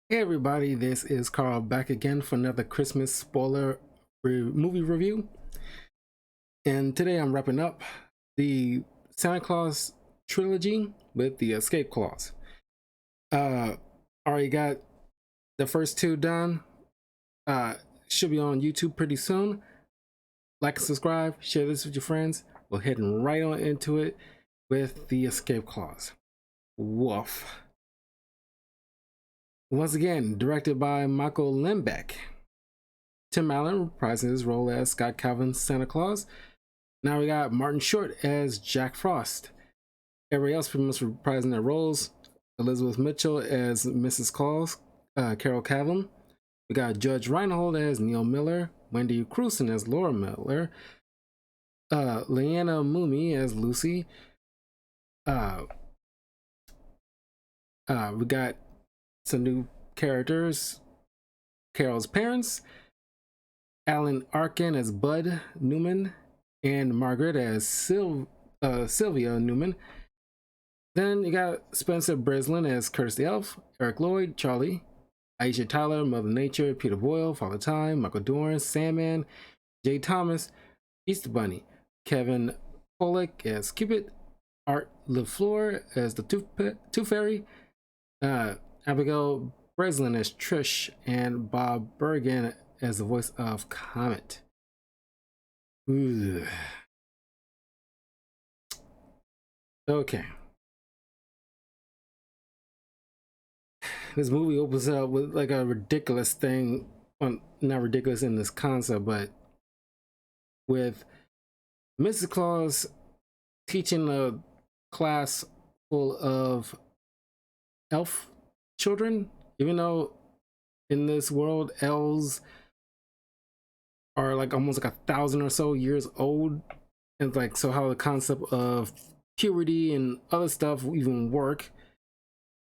Hey everybody, this is Carl back again for another Christmas spoiler movie review. And today I'm wrapping up the Santa Claus trilogy with the Escape Clause. Uh, already got the first two done. Uh, should be on YouTube pretty soon. Like and subscribe, share this with your friends. We're heading right on into it with the Escape Clause. Woof. Once again, directed by Michael Lembeck. Tim Allen reprising his role as Scott Calvin's Santa Claus. Now we got Martin Short as Jack Frost. Everybody else pretty much reprising their roles. Elizabeth Mitchell as Mrs. Claus, Carol Calvin. We got Judge Reinhold as Neil Miller, Wendy Crewson as Laura Miller, Leanna Mumi as Lucy. Uh, we got some new characters. Carol's parents, Alan Arkin as Bud Newman, and Margaret as Sylvia Newman. Then you got Spencer Breslin as Curtis the Elf, Eric Lloyd, Charlie, Aisha Tyler, Mother Nature, Peter Boyle, Father Time, Michael Dorn, Sandman, Jay Thomas, Easter Bunny, Kevin Pollak as Cupid, Art LaFleur as the Tooth Fairy, Abigail Breslin as Trish, and Bob Bergen as the voice of Comet. Ooh. Okay. This movie opens up with like a ridiculous thing, well, not ridiculous in this concept, but with Mrs. Claus teaching a class full of elf children, even though in this world elves are like almost like 1,000 or so years old. And like, so how the concept of puberty and other stuff even work,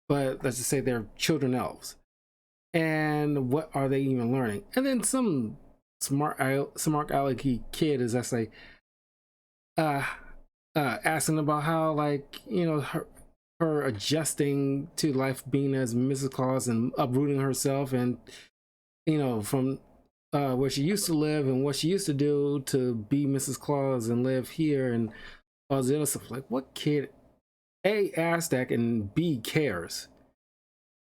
but let's just say they're children elves. And what are they even learning? And then some smart alecky kid is actually uh asking about how, like, you know, her adjusting to life being as Mrs. Claus and uprooting herself, and you know, from where she used to live and what she used to do to be Mrs. Claus and live here and all the other stuff. Like, what kid A asked that and B cares?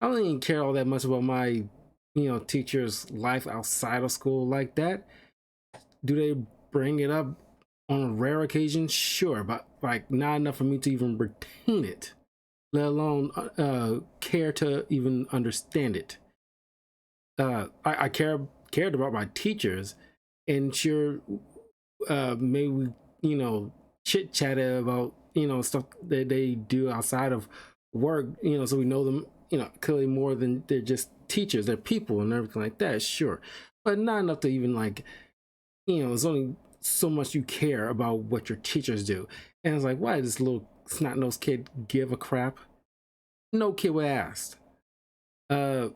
I don't even care all that much about my, you know, teacher's life outside of school like that. Do they bring it up on a rare occasion? Sure, but like not enough for me to even retain it, let alone care to even understand it. I cared about my teachers, and sure, maybe we, you know, chit chatted about, you know, stuff that they do outside of work, you know, so we know them, you know, clearly more than they're just teachers, they're people and everything like that, sure, but not enough to even like, you know, there's only so much you care about what your teachers do. And it's like, why does this little snot-nosed kid give a crap? No kid would ask. uh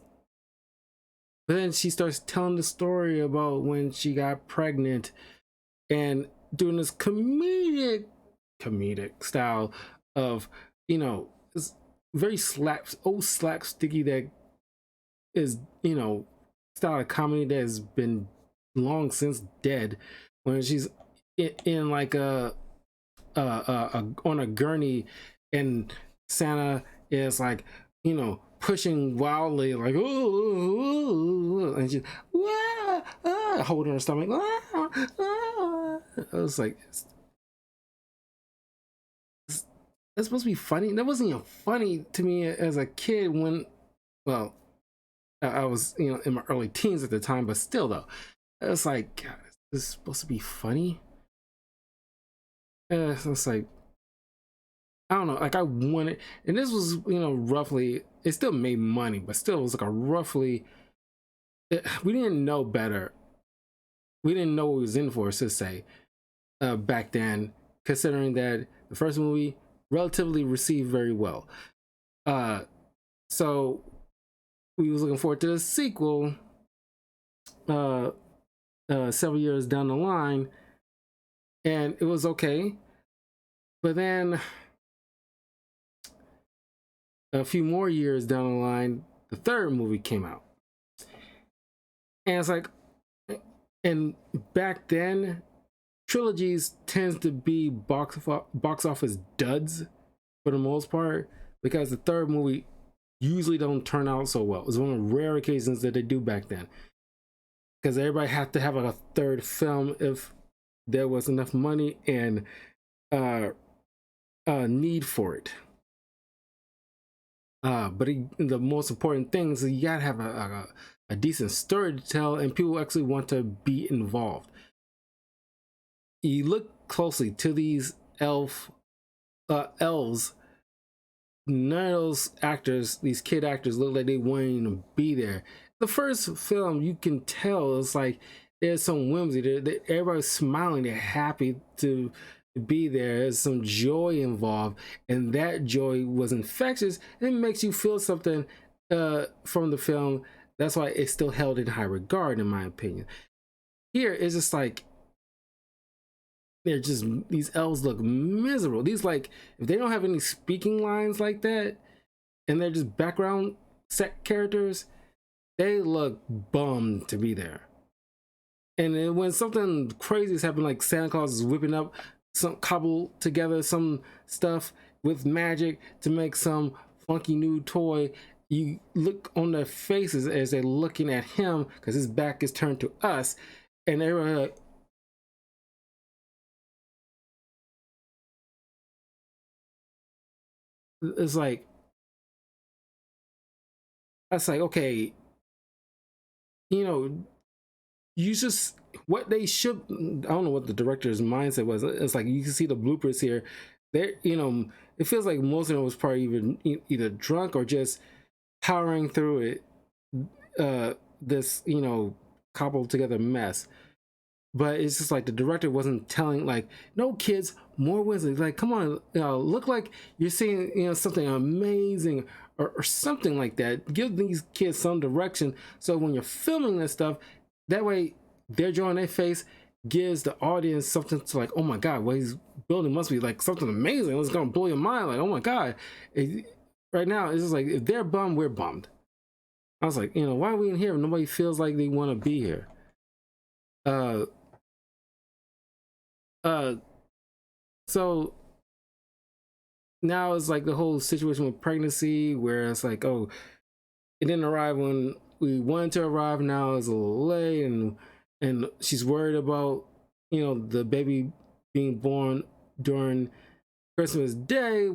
but then she starts telling the story about when she got pregnant and doing this comedic style of, you know, it's very slapsticky, that is, you know, style of comedy that has been long since dead, when she's in like on a gurney, and Santa is like, you know, pushing wildly, like ooh, and she's holding her stomach. I was like, that's supposed to be funny. That wasn't even funny to me as a kid when, well, I was, you know, in my early teens at the time, but still though, it's like, God, is this supposed to be funny? It's like, I don't know, like I wanted, and this was, you know, roughly, it still made money, but still it was like a roughly, we didn't know better. We didn't know what we was in for, to say, back then, considering that the first movie relatively received very well. Uh, so we was looking forward to the sequel, uh, several years down the line, and it was okay. But then a few more years down the line, the third movie came out. And it's like, and back then, trilogies tends to be box office duds for the most part, because the third movie usually don't turn out so well. It's one of the rare occasions that they do back then, because everybody had to have like a third film if there was enough money and need for it. But the most important thing is you gotta have a decent story to tell, and people actually want to be involved. You look closely to these elves. None of those actors, these kid actors, look like they wanting to be there. The first film, you can tell it's like there's some whimsy. Everybody's smiling. They're happy to be there. There's some joy involved, and that joy was infectious. It makes you feel something from the film. That's why it's still held in high regard, in my opinion. Here, it's just like these elves look miserable. These, like, if they don't have any speaking lines like that, and they're just background set characters, they look bummed to be there. And then when something crazy is happening, like Santa Claus is whipping up some cobble together some stuff with magic to make some funky new toy, you look on their faces as they're looking at him because his back is turned to us, and they're like, it's like, that's like, okay, you know, you just, what they should, I don't know what the director's mindset was. It's like, you can see the bloopers here. There, you know, it feels like most of them was probably even either drunk or just powering through it, this, you know, cobbled together mess. But it's just like the director wasn't telling, like, no kids, more wisdom. Like, come on, look like you're seeing, you know, something amazing or something like that. Give these kids some direction, so when you're filming this stuff, that way they're drawing their face, gives the audience something to, like, oh my god, what he's building must be like something amazing. It's gonna blow your mind. Like, oh my god. Right now, it's just like, if they're bummed, we're bummed. I was like, you know, why are we in here if nobody feels like they want to be here? So now it's like the whole situation with pregnancy, where it's like, oh, it didn't arrive when we wanted to arrive. Now it's a little late, and she's worried about, you know, the baby being born during Christmas Day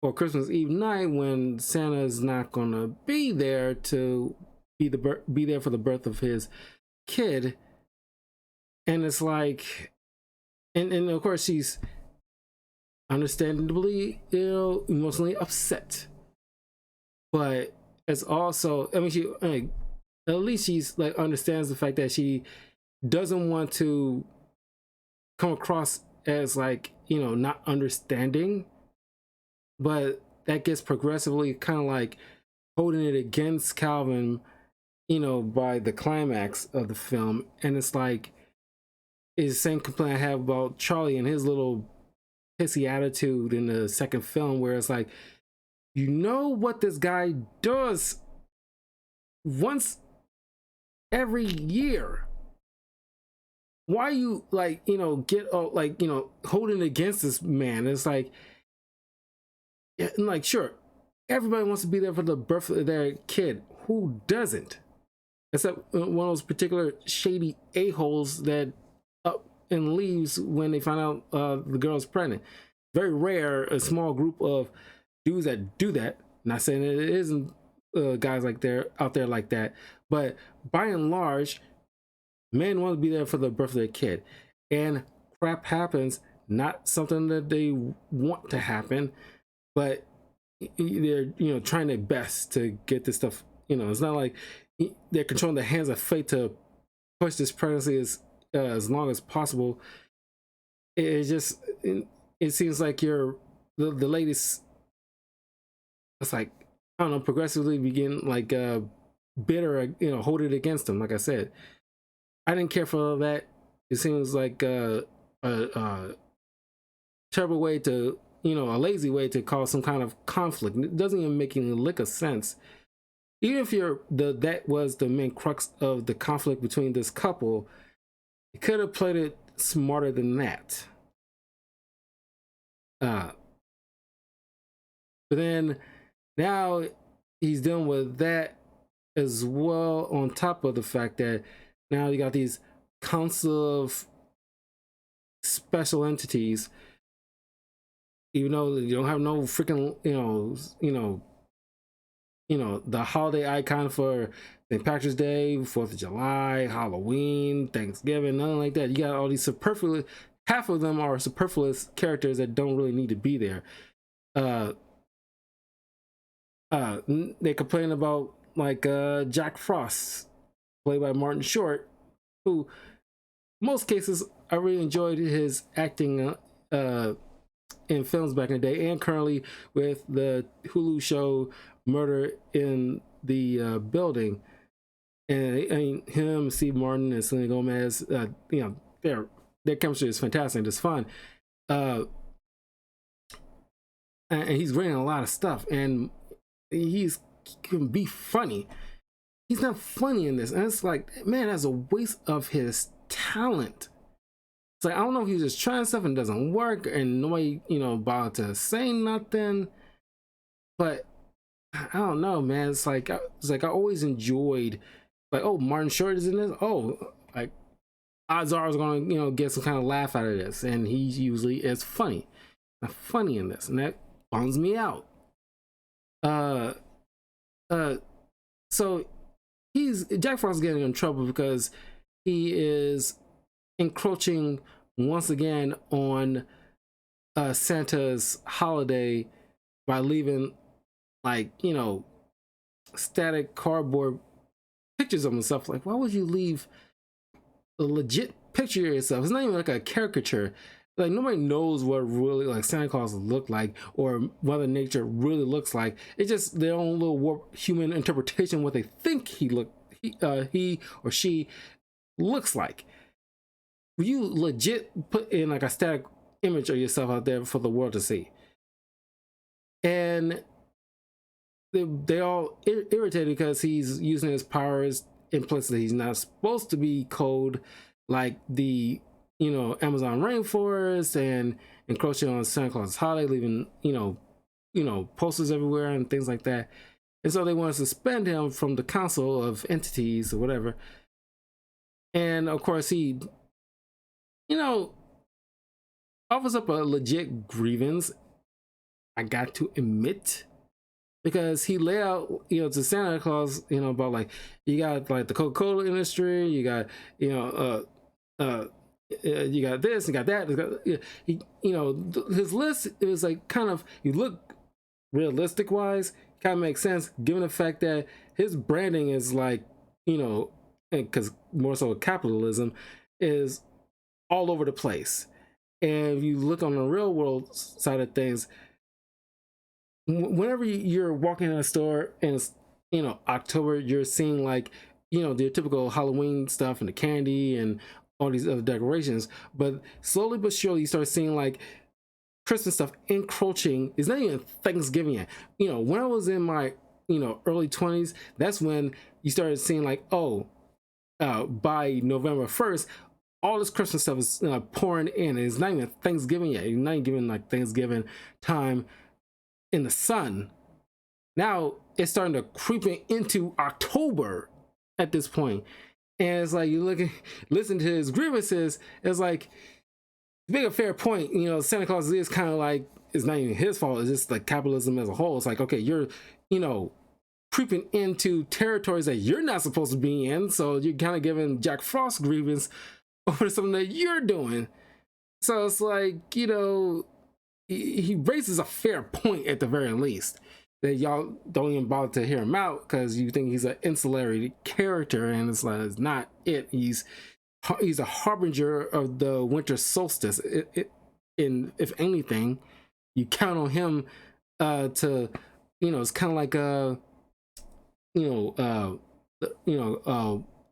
or Christmas Eve night, when Santa's not gonna be there to be there for the birth of his kid. And it's like, and of course she's understandably, you know, emotionally upset, but it's also, I mean, she, like, at least she's like understands the fact that she doesn't want to come across as, like, you know, not understanding, but that gets progressively kind of like holding it against Calvin, you know, by the climax of the film. And it's like, it's the same complaint I have about Charlie and his little pissy attitude in the second film, where it's like, you know what this guy does once every year. Why you, like, you know, get, like, you know, holding against this man? It's like, and like, sure, everybody wants to be there for the birth of their kid. Who doesn't? Except one of those particular shady a-holes that up and leaves when they find out the girl's pregnant. Very rare, a small group of dudes that do that. Not saying that it isn't guys like out there like that, but by and large, men want to be there for the birth of their kid, and crap happens. Not something that they want to happen, but they're, you know, trying their best to get this stuff. You know, it's not like they're controlling the hands of fate to push this pregnancy as long as possible. It just, it seems like the ladies, it's like, I don't know, progressively begin like bitter, you know, hold it against them. Like I said, I didn't care for that. It seems like a terrible way to, you know, a lazy way to cause some kind of conflict. It doesn't even make any lick of sense. even if that was the main crux of the conflict between this couple, you could have played it smarter than that. But then now he's dealing with that as well, on top of the fact that now you got these council of special entities, even though you don't have no freaking the holiday icon for St. Patrick's Day, 4th of July, Halloween, Thanksgiving, nothing like that. You got all these superfluous, half of them are superfluous characters that don't really need to be there. They complain about like Jack Frost, played by Martin Short, who most cases I really enjoyed his acting in films back in the day, and currently with the Hulu show Murder in the Building. And him, Steve Martin, and Selena Gomez, their chemistry is fantastic. It's fun. And he's great in a lot of stuff, and he can be funny. He's not funny in this, and it's like, man, that's a waste of his talent. It's like, I don't know if he's just trying stuff and it doesn't work, and nobody, bothered to say nothing. But I don't know, man. It's like I always enjoyed, like, oh, Martin Short is in this. Oh, like, odds are I was gonna, get some kind of laugh out of this, and he usually is funny. Not funny in this, and that bums me out. So Jack Frost is getting in trouble because he is encroaching once again on Santa's holiday by leaving, like, static cardboard pictures of himself. Like, why would you leave a legit picture of yourself? It's not even like a caricature. Like, nobody knows what really, like, Santa Claus look like, or Mother Nature really looks like. It's just their own little warped human interpretation of what they think he or she looks like. You legit put in like a static image of yourself out there for the world to see, and they all irritated because he's using his powers in places that he's not supposed to be code, like the Amazon rainforest, and encroaching on Santa Claus' holiday, leaving posters everywhere and things like that. And so they want to suspend him from the council of entities or whatever. And of course he offers up a legit grievance, I got to admit, because he lay out to Santa Claus about, like, you got like the Coca-Cola industry, you got you got this, you got that. His list, it was like, kind of, you look realistic wise, kind of makes sense given the fact that his branding is like, because more so capitalism is all over the place. And if you look on the real world side of things, whenever you're walking in a store and it's October, you're seeing like the typical Halloween stuff and the candy and all these other decorations, but slowly but surely you start seeing like Christmas stuff encroaching. It's not even Thanksgiving yet. When I was in my early 20s, that's when you started seeing like, by November 1st, all this Christmas stuff is pouring in. It's not even Thanksgiving yet. You're not even giving like Thanksgiving time in the sun. Now it's starting to creep into October at this point. And it's like, listen to his grievances. It's like, to make a fair point, Santa Claus is kind of like, it's not even his fault. It's just like capitalism as a whole. It's like, okay, you're, creeping into territories that you're not supposed to be in. So you're kind of giving Jack Frost grievance over something that you're doing. So it's like, he raises a fair point at the very least, that y'all don't even bother to hear him out because you think he's an insular character, and it's like, it's not it. He's a harbinger of the winter solstice. If anything, you count on him to, it's kind of like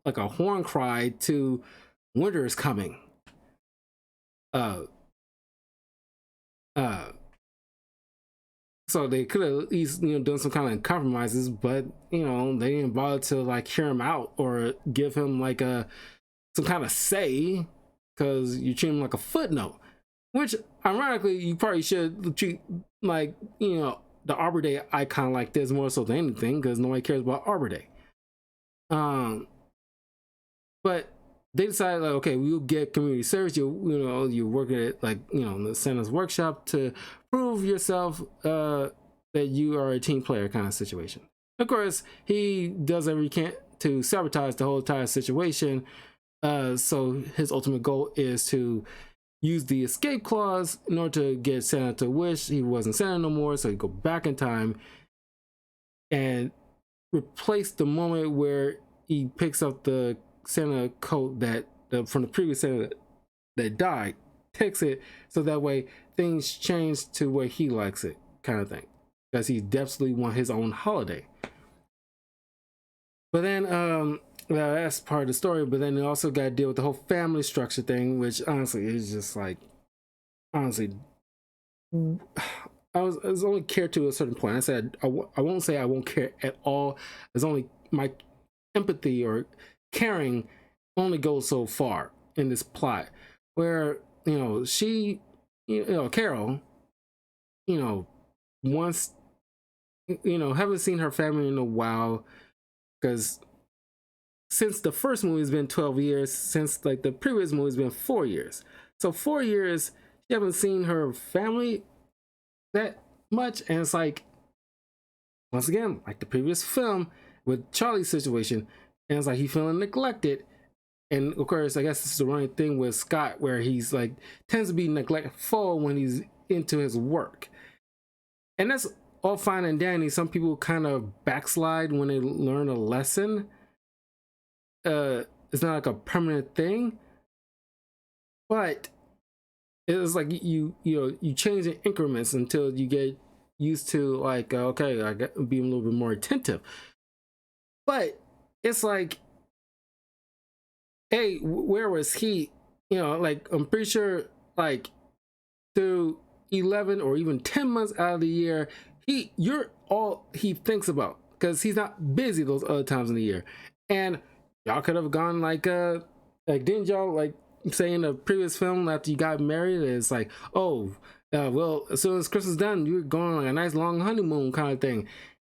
like a horn cry to winter is coming. So they could have at least, done some kind of compromises, but they didn't bother to like hear him out or give him like some kind of say, because you treat him like a footnote. Which ironically, you probably should treat like the Arbor Day icon like this more so than anything, because nobody cares about Arbor Day. But they decided like, okay, we'll get community service. You work at like the Santa's workshop to prove yourself that you are a team player kind of situation. Of course, he does everything he can to sabotage the whole entire situation. So his ultimate goal is to use the escape clause in order to get Santa to wish he wasn't Santa no more, so he go back in time and replace the moment where he picks up the Santa coat that from the previous Santa that died, takes it, so that way things change to where he likes it, kind of thing, because he definitely want his own holiday. But then that's part of the story, but then they also got to deal with the whole family structure thing, which honestly is just like, honestly, I was only care to a certain point. I said I won't say I won't care at all. It's only my empathy or caring only goes so far in this plot, where she, Carol, once, haven't seen her family in a while, because since the first movie has been 12 years, since like the previous movie has been 4 years. So 4 years, she haven't seen her family that much. And it's like, once again, like the previous film with Charlie's situation, and it's like he feeling neglected. And of course, I guess this is the running thing with Scott, where he's like, tends to be neglectful when he's into his work. And that's all fine and dandy. Some people kind of backslide when they learn a lesson. It's not like a permanent thing, but it's like you change in increments until you get used to like, okay, I got to be a little bit more attentive. But it's like, hey, where was he? Like, I'm pretty sure like through 11 or even 10 months out of the year, you're all he thinks about, because he's not busy those other times in the year. And y'all could have gone like didn't y'all like say in the previous film after you got married, it's like, oh, well, as soon as Christmas done, you're going on like a nice long honeymoon kind of thing.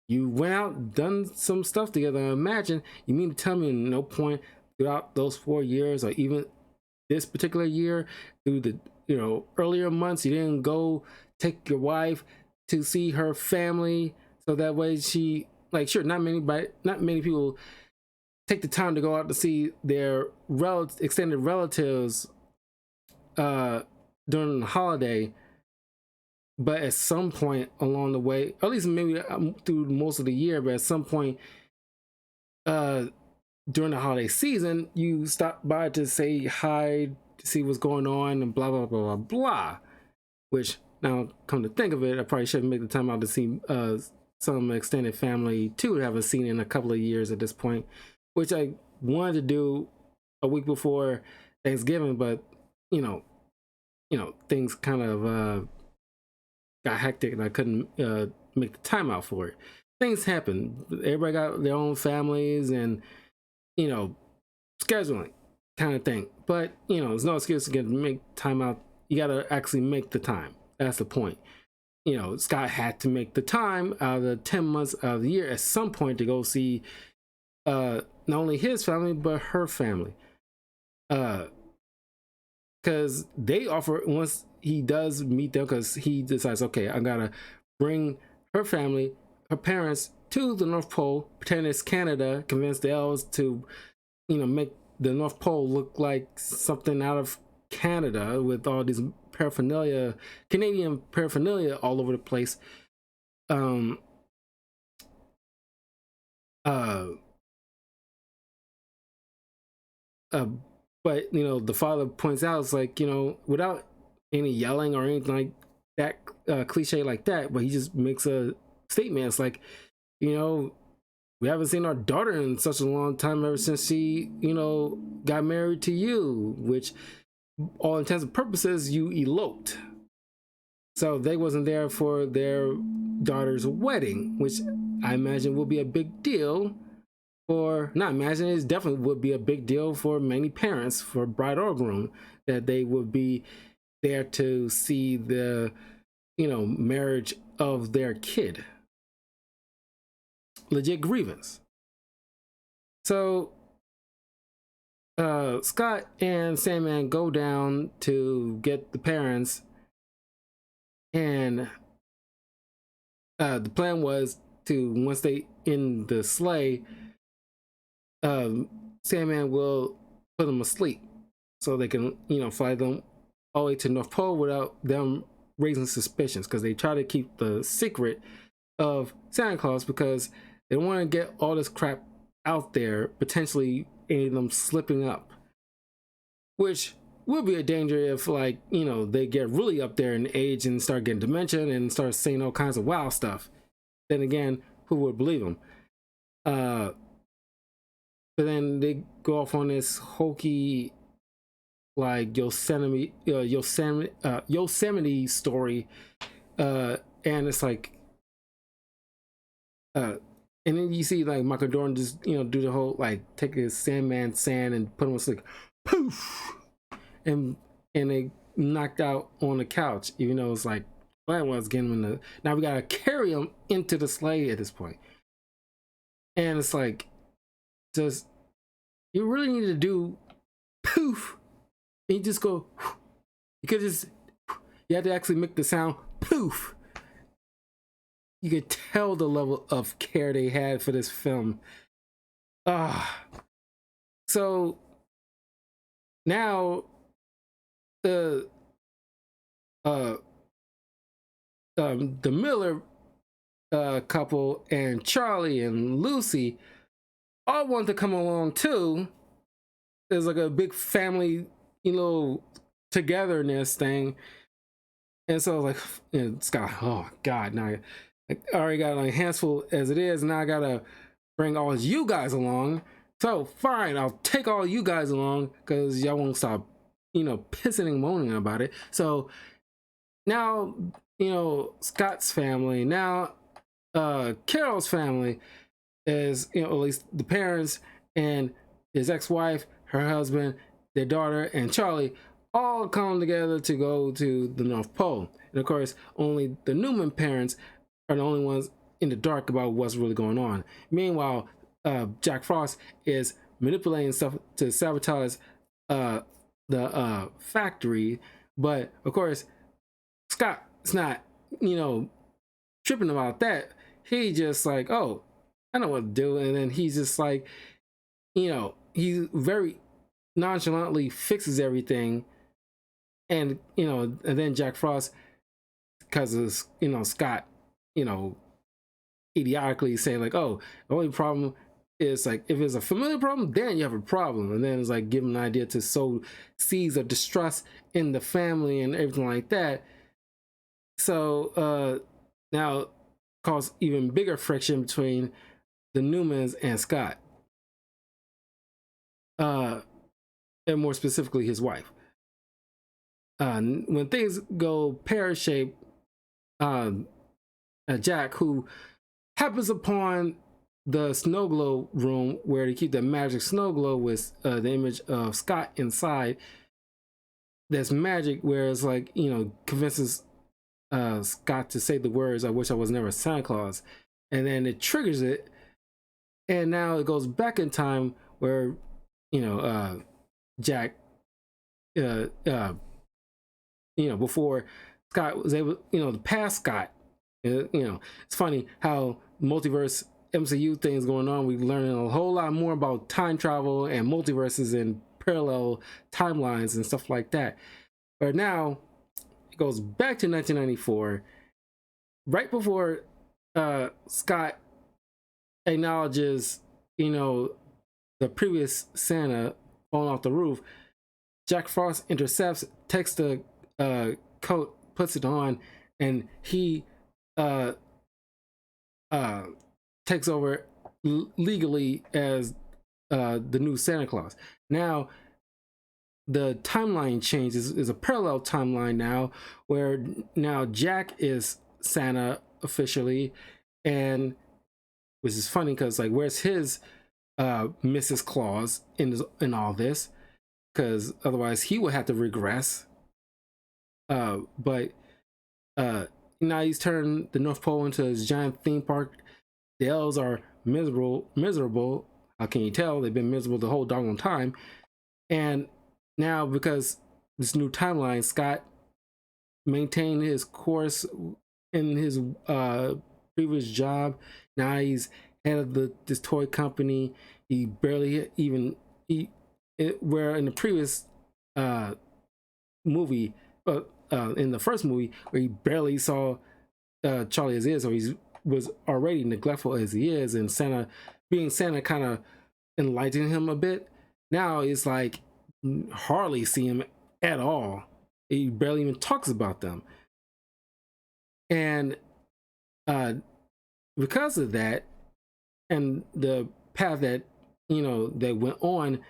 You went out, done some stuff together. I imagine you mean to tell me no point throughout those 4 years, or even this particular year, through the earlier months, you didn't go take your wife to see her family, so that way she, like, sure, not many people take the time to go out to see their extended relatives during the holiday. But at some point along the way, at least maybe through most of the year, but at some point during the holiday season, you stop by to say hi, to see what's going on, and blah blah blah blah blah. Which, now come to think of it, I probably should make the time out to see some extended family too, haven't seen in a couple of years at this point, which I wanted to do a week before Thanksgiving, but things kind of got hectic and I couldn't make the time out for it. Things happen. Everybody got their own families and scheduling kind of thing. But there's no excuse to make time out. You gotta actually make the time. That's the point. Scott had to make the time out of the 10 months of the year at some point to go see not only his family but her family, because they offer, once he does meet them, because he decides, okay, I gotta bring her family, her parents, to the North Pole, pretend it's Canada, convince the elves to make the North Pole look like something out of Canada, with all these paraphernalia, Canadian paraphernalia all over the place. But the father points out, it's like, without any yelling or anything like that, cliche like that, but he just makes a statement. It's like, we haven't seen our daughter in such a long time, ever since she got married to you, which all intents and purposes you eloped. So they wasn't there for their daughter's wedding, which I imagine will be a big deal for, not imagine, it definitely would be a big deal for many parents, for bride or groom, that they would be there to see the, marriage of their kid. Legit grievance. So Scott and Sandman go down to get the parents, and the plan was to, once they in the sleigh, Sandman will put them asleep so they can, fly them all the way to North Pole without them raising suspicions, because they try to keep the secret of Santa Claus because they don't want to get all this crap out there, potentially any of them slipping up, which would be a danger if, like, they get really up there in age and start getting dementia and start saying all kinds of wild stuff. Then again, who would believe them? But then they go off on this hokey, like, Yosemite story, and it's like, and then you see, like, Michael Jordan just, do the whole, like, take his Sandman sand and put him on sleep, poof, and they knocked out on the couch, even though it's like, plan was getting him in the, now we gotta carry him into the sleigh at this point. And it's like, just, you really need to do poof, and you just go, you could just, you have to actually make the sound poof. You could tell the level of care they had for this film. So now the Miller couple and Charlie and Lucy all want to come along too. There's like a big family, togetherness thing. And so like, it's got, oh God, now I already got like a handful as it is. Now I gotta bring all you guys along. So fine, I'll take all you guys along because y'all won't stop, pissing and moaning about it. So now, Scott's family, now Carol's family is, at least the parents and his ex-wife, her husband, their daughter, and Charlie all come together to go to the North Pole. And of course, only the Newman parents are the only ones in the dark about what's really going on. Meanwhile, Jack Frost is manipulating stuff to sabotage the factory. But of course, Scott's not, tripping about that. He just like, oh, I know what to do. And then he's just like, he very nonchalantly fixes everything. And, and then Jack Frost, because of, Scott, idiotically saying like, oh, the only problem is like, if it's a familiar problem, then you have a problem. And then it's like, give him an idea to sow seeds of distrust in the family and everything like that. So now cause even bigger friction between the Newmans and Scott. And more specifically, his wife. When things go pear-shaped, Jack, who happens upon the snow globe room where they keep the magic snow globe with the image of Scott inside, there's magic where it's like, convinces Scott to say the words, "I wish I was never Santa Claus," and then it triggers it, and now it goes back in time where Jack before Scott was able, the past Scott, it's funny how multiverse MCU things going on. We're learning a whole lot more about time travel and multiverses and parallel timelines and stuff like that. But now it goes back to 1994, right before Scott acknowledges, the previous Santa falling off the roof. Jack Frost intercepts, takes the coat, puts it on, and he takes over legally as the new Santa Claus. Now the timeline changes, is a parallel timeline now, where now Jack is Santa officially, and which is funny because like, where's his Mrs. Claus in all this? Because otherwise he would have to regress. But now he's turned the North Pole into a giant theme park. The elves are miserable. How can you tell? They've been miserable the whole doggone time. And now, because this new timeline, Scott maintained his course in his previous job. Now he's head of this toy company. He barely even where in the previous movie, in the first movie, where he barely saw Charlie as he is, or he was already neglectful as he is, and Santa kind of enlightened him a bit. Now it's like hardly see him at all. He barely even talks about them. And because of that, and the path that that went on,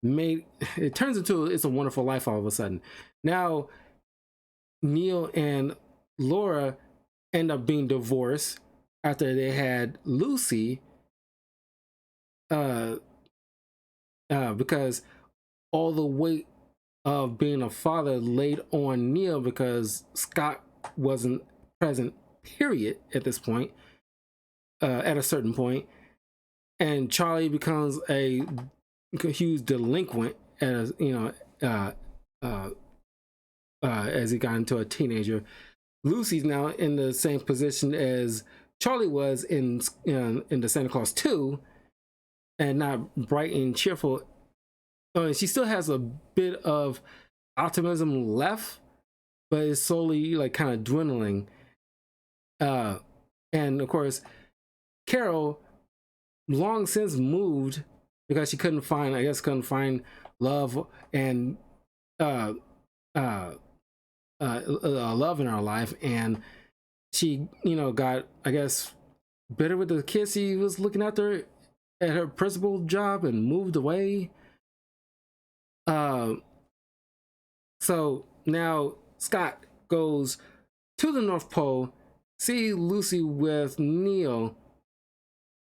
made it turns into It's a Wonderful Life all of a sudden. Now Neil and Laura end up being divorced after they had Lucy, because all the weight of being a father laid on Neil, because Scott wasn't present, period, at this point, at a certain point. And Charlie becomes a huge delinquent as as he got into a teenager. Lucy's now in the same position as Charlie was in the Santa Claus 2, and not bright and cheerful. She still has a bit of optimism left, but it's slowly like kind of dwindling. And of course, Carol long since moved because she couldn't find love and love in her life, and she got, I guess, bitter with the kids she was looking after at her principal job and moved away. So now Scott goes to the North Pole, see Lucy with Neil,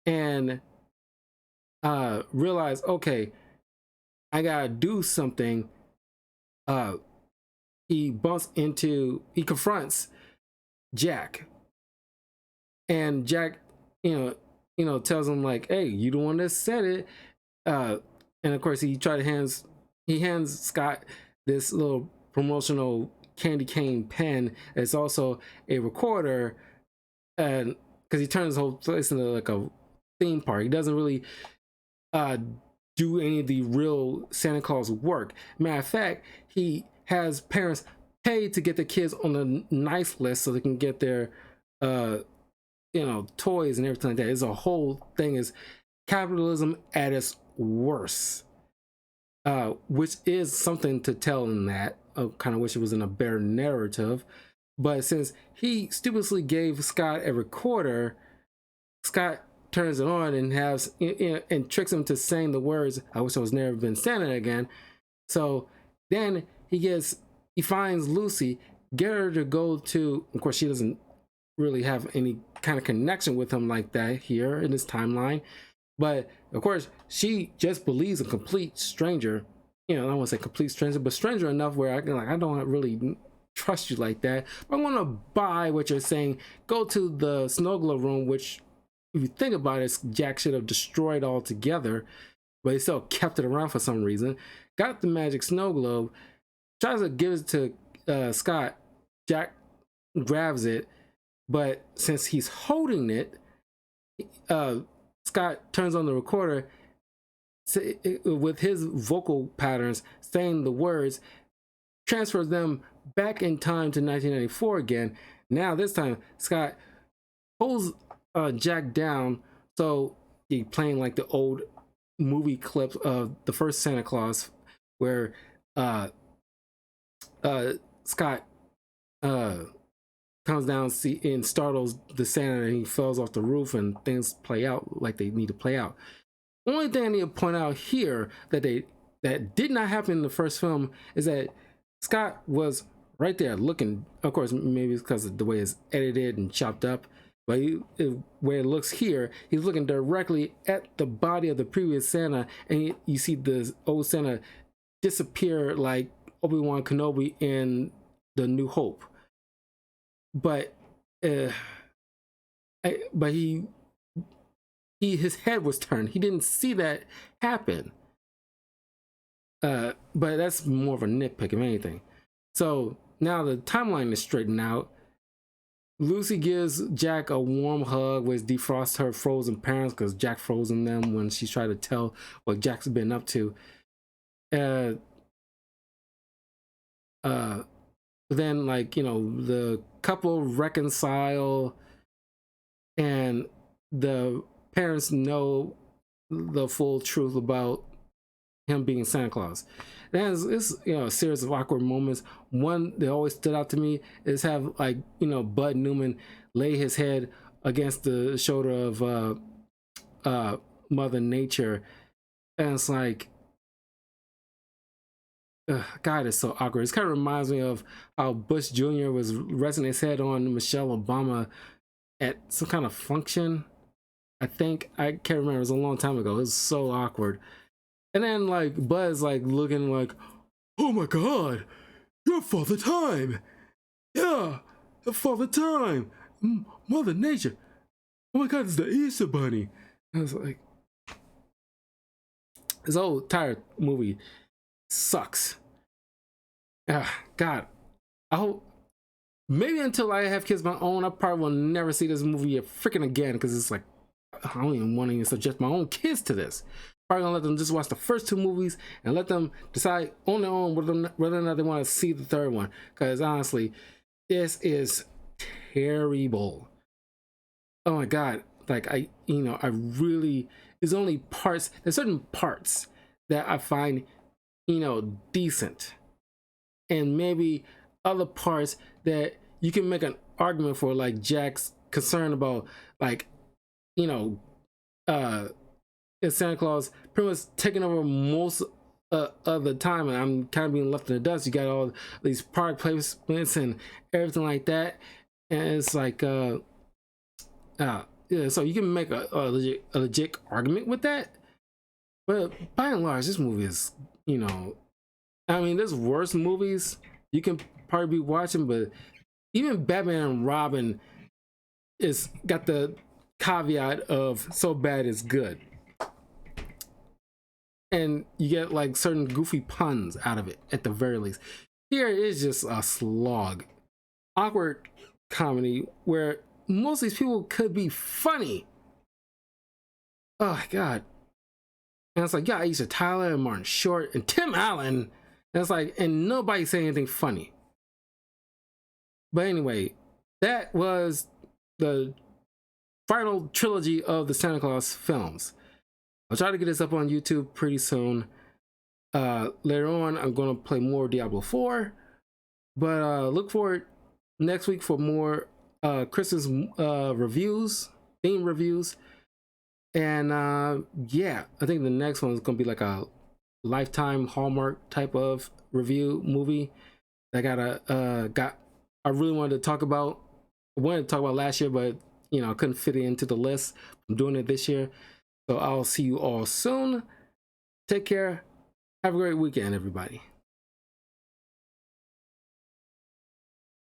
and realize, okay, I gotta do something. He confronts Jack, and Jack tells him like, hey, you the one that said it. And of course he hands Scott this little promotional candy cane pen. It's also a recorder, and because he turns the whole place into like a theme park. He doesn't really do any of the real Santa Claus work. Matter of fact, he has parents pay to get the kids on the nice list so they can get their toys and everything like that. It's a whole thing, is capitalism at its worst, which is something to tell in that. I kind of wish it was in a better narrative, but since he stupidly gave Scott a recorder, Scott turns it on and and tricks him to saying the words, "I wish I was never been Santa again." So then he finds Lucy, get her to go to, of course she doesn't really have any kind of connection with him like that here in this timeline, but of course she just believes a complete stranger, I don't want to say complete stranger, but stranger enough where I don't really trust you like that, but I'm gonna buy what you're saying. Go to the snow globe room, which, if you think about it, Jack should have destroyed altogether, but he still kept it around for some reason. Got the magic snow globe, tries to give it to Scott. Jack grabs it, but since he's holding it, Scott turns on the recorder with his vocal patterns, saying the words, transfers them back in time to 1994 again. Now this time Scott pulls Jack down, so he playing like the old movie clips of the first Santa Claus, where Scott comes down and startles the Santa, and he falls off the roof, and things play out like they need to play out. Only thing I need to point out here that did not happen in the first film is that Scott was right there looking. Of course, maybe it's because of the way it's edited and chopped up. But where it looks here, he's looking directly at the body of the previous Santa, and you see the old Santa disappear like Obi-Wan Kenobi in The New Hope. But but his head was turned. He didn't see that happen. But that's more of a nitpick, if anything. So now the timeline is straightened out. Lucy gives Jack a warm hug, which defrosts her frozen parents because Jack frozen them when she's trying to tell what Jack's been up to. Then, like, you know, the couple reconcile and the parents know the full truth about him being Santa Claus. And it's you know, a series of awkward moments. One that always stood out to me is have, like, you know, Bud Newman lay his head against the shoulder of Mother Nature, and it's like, God, it's so awkward. It kind of reminds me of how Bush Jr. was resting his head on Michelle Obama at some kind of function. I can't remember. It was a long time ago. It was so awkward. And then, like, Buzz, like, looking like, oh my God, you're Father Time. Yeah, Father Time. Mother Nature. Oh my God, it's the Easter Bunny. I was like, this whole entire movie sucks. God, I hope maybe until I have kids of my own, I probably will never see this movie freaking again, because it's like, I don't even want to suggest my own kids to this. Probably gonna let them just watch the first two movies and let them decide on their own whether or not they want to see the third one. Because honestly, this is terrible. Oh my God. Like, I really, there's certain parts that I find, decent. And maybe other parts that you can make an argument for, like Jack's concern about, like, Santa Claus pretty much taking over most of the time, and I'm kind of being left in the dust. You got all these product placements and everything like that, and it's like, yeah, so you can make a legit argument with that. But by and large, this movie is, I mean, there's worse movies you can probably be watching, but even Batman and Robin is got the caveat of so bad it's good. And you get like certain goofy puns out of it at the very least. Here it is just a slog. Awkward comedy where most of these people could be funny. Oh God. And it's like, yeah, Aisha Tyler and Martin Short and Tim Allen. And it's like, and nobody saying anything funny. But anyway, that was the final trilogy of the Santa Claus films. I'll try to get this up on YouTube pretty soon. Later on, I'm going to play more Diablo 4. But look forward next week for more Christmas reviews, theme reviews. And yeah, I think the next one is going to be like a Lifetime Hallmark type of review movie that I really wanted to talk about. I wanted to talk about last year, but I couldn't fit it into the list. I'm doing it this year. So I'll see you all soon. Take care. Have a great weekend, everybody.